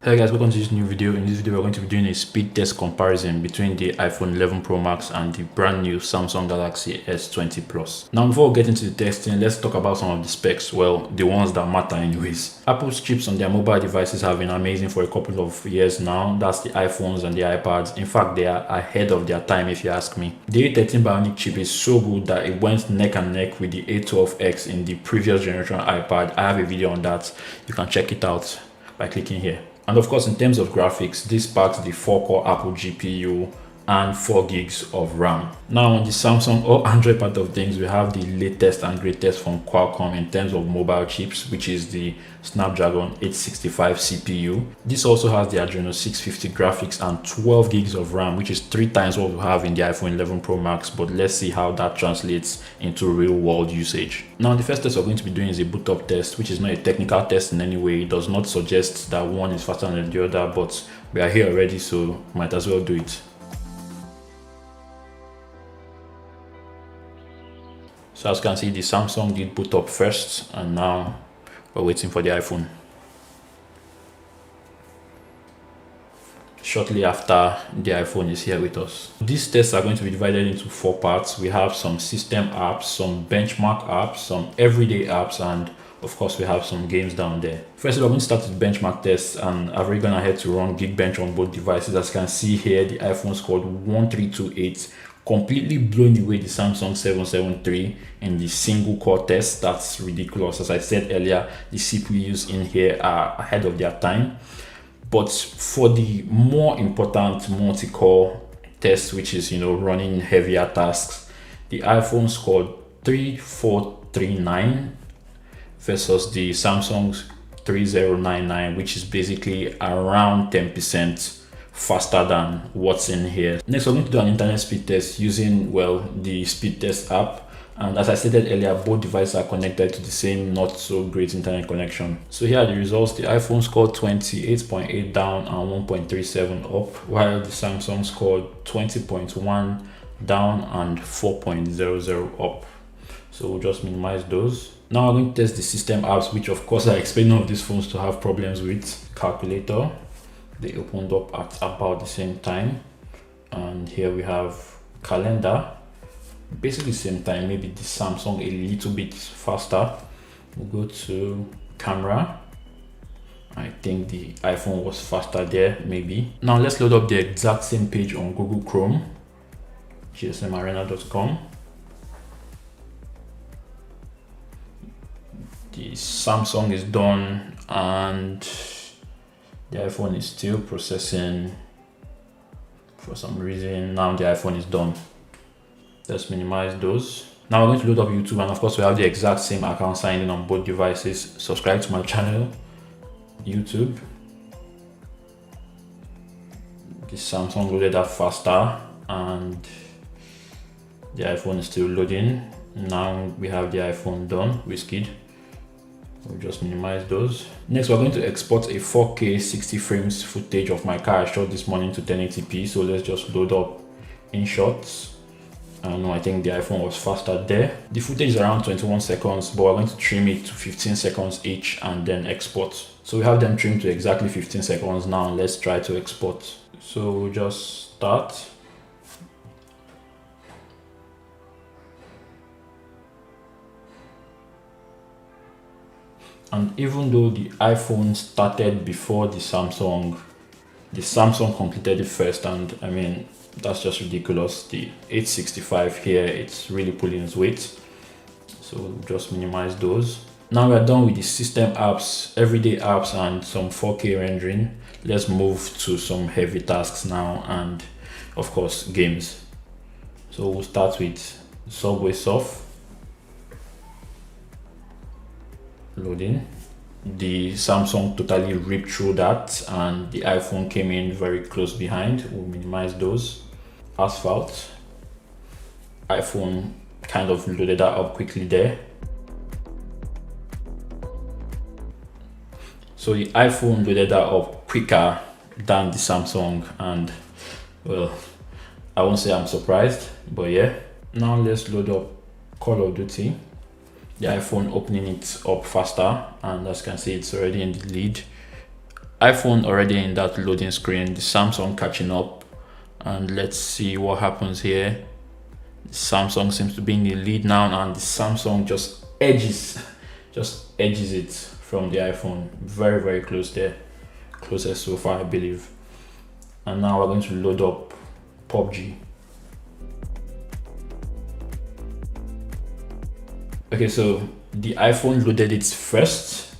Hey guys, welcome to this new video. In this video, we're going to be doing a speed test comparison between the iPhone 11 Pro Max and the brand new Samsung Galaxy S20 Plus. Now, before we get into the testing, let's talk about some of the specs. Well, the ones that matter anyways. Apple's chips on their mobile devices have been amazing for a couple of years now. That's the iPhones and the iPads. In fact, they are ahead of their time if you ask me. The A13 Bionic chip is so good that it went neck and neck with the A12X in the previous generation iPad. I have a video on that. You can check it out by clicking here. And of course, in terms of graphics, this packs the 4-core Apple GPU and 4 gigs of RAM. Now on the Samsung or Android part of things, we have the latest and greatest from Qualcomm in terms of mobile chips, which is the Snapdragon 865 CPU. This also has the Adreno 650 graphics and 12 gigs of RAM, which is 3 times what we have in the iPhone 11 Pro Max, but let's see how that translates into real world usage. Now the first test we're going to be doing is a boot up test, which is not a technical test in any way. It does not suggest that one is faster than the other, but we are here already, so might as well do it. So as you can see, the Samsung did boot up first, and now we're waiting for the iPhone. Shortly after, the iPhone is here with us. These tests are going to be divided into 4 parts. We have some system apps, some benchmark apps, some everyday apps, and of course we have some games down there. First, we're going to start with benchmark tests, and I've already gone ahead to run Geekbench on both devices. As you can see here, the iPhone scored 1328, completely blowing away the Samsung 773 in the single core test. That's ridiculous. As I said earlier, the CPUs in here are ahead of their time. But for the more important multi-core test, which is running heavier tasks, the iPhone scored 3439 versus the Samsung's 3099, which is basically around 10% faster than what's in here. Next, we're going to do an internet speed test using, well, the speed test app. And as I stated earlier, both devices are connected to the same not so great internet connection. So here are the results. The iPhone scored 28.8 down and 1.37 up, while the Samsung scored 20.1 down and 4.00 up. So we'll just minimize those. Now I'm going to test the system apps, which of course I expect none of these phones to have problems with. Calculator, they opened up at about the same time, and here we have calendar, basically same time, maybe the Samsung a little bit faster. We'll go to camera. I think the iPhone was faster there, maybe. Now let's load up the exact same page on Google Chrome, gsmarena.com. The Samsung is done, and the iPhone is still processing for some reason. Now the iPhone is done. Let's minimize those. Now we're going to load up YouTube, and of course we have the exact same account signed in on both devices. Subscribe to my channel, YouTube. The Samsung loaded up faster, and the iPhone is still loading. Now we have the iPhone done, whisked. We'll just minimize those. Next, we're going to export a 4K 60 frames footage of my car I shot this morning to 1080p. So let's just load up InShots. No, I think the iPhone was faster there. The footage is around 21 seconds, but we're going to trim it to 15 seconds each and then export. So we have them trimmed to exactly 15 seconds now. Let's try to export. So we'll just start. And even though the iPhone started before the Samsung completed it first, and I mean, that's just ridiculous. The 865 here, it's really pulling its weight. So we'll just minimize those. Now we're done with the system apps, everyday apps, and some 4K rendering. Let's move to some heavy tasks now, and of course games. So we'll start with Subway Surf. Loading. The Samsung totally ripped through that, and the iPhone came in very close behind. We'll minimize those. Asphalt. iPhone kind of loaded that up quickly there. So the iPhone loaded that up quicker than the Samsung, and well, I won't say I'm surprised, but yeah. Now let's load up Call of Duty. The iPhone opening it up faster, and as you can see, it's already in the lead. iPhone already in that loading screen, the Samsung catching up, and let's see what happens here. The Samsung seems to be in the lead now, and the Samsung just edges it from the iPhone. Very, very close there, closest so far, I believe. And now we're going to load up PUBG. Okay, so the iPhone loaded it first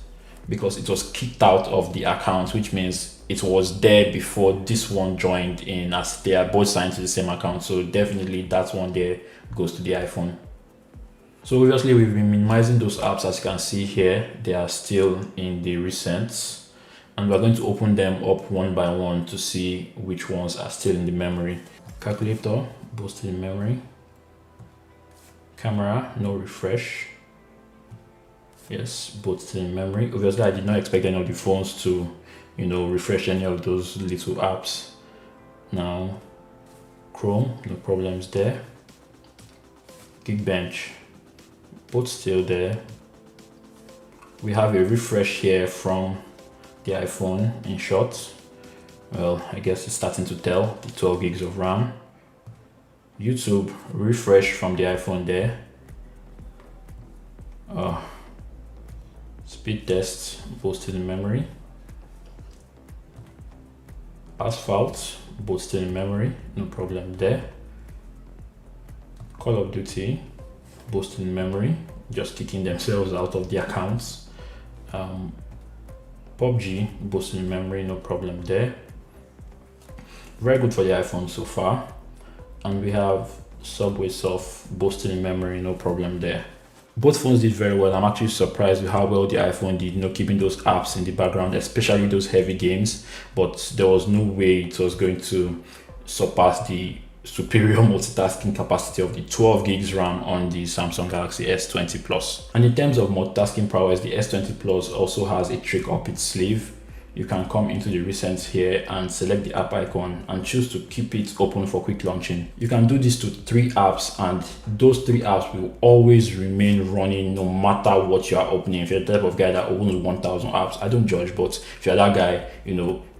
because it was kicked out of the account, which means it was there before this one joined in, as they are both signed to the same account. So definitely that one there goes to the iPhone. So obviously we've been minimizing those apps. As you can see here, they are still in the recents, and we're going to open them up one by one to see which ones are still in the memory. Calculator, both still in memory. Camera, no refresh. Yes, both still in memory. Obviously I did not expect any of the phones to, refresh any of those little apps. Now Chrome, no problems there. Geekbench, both still there. We have a refresh here from the iPhone. In short, well, I guess it's starting to tell, the 12 gigs of RAM. YouTube, refresh from the iPhone there. Speed test, both still in memory. Asphalt, both still in memory, no problem there. Call of Duty, both still in memory, just kicking themselves out of the accounts. PUBG, both still in memory, no problem there. Very good for the iPhone so far. And we have Subway Surf, both still in memory, no problem there. Both phones did very well. I'm actually surprised with how well the iPhone did, keeping those apps in the background, especially those heavy games. But there was no way it was going to surpass the superior multitasking capacity of the 12 gigs RAM on the Samsung Galaxy S20 Plus. And in terms of multitasking prowess, the S20 Plus also has a trick up its sleeve. You can come into the recents here and select the app icon and choose to keep it open for quick launching. You can do this to 3 apps, and those 3 apps will always remain running no matter what you are opening. If you're the type of guy that opens 1000 apps, I don't judge, but if you're that guy,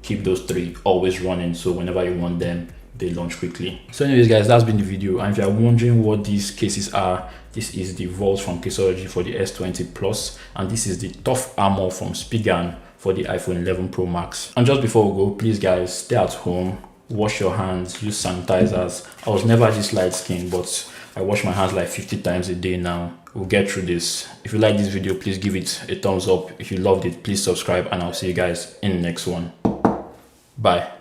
keep those 3 always running, so whenever you want them, they launch quickly. So anyways guys, that's been the video, and if you're wondering what these cases are, this is the Vault from Caseology for the S20 Plus, and this is the Tough Armor from Spigan for the iPhone 11 Pro Max. And just before we go, please guys, stay at home, wash your hands, use sanitizers. I was never this light skinned, but I wash my hands like 50 times a day now. We'll get through this. If you like this video, please give it a thumbs up. If you loved it, please subscribe, and I'll see you guys in the next one. Bye.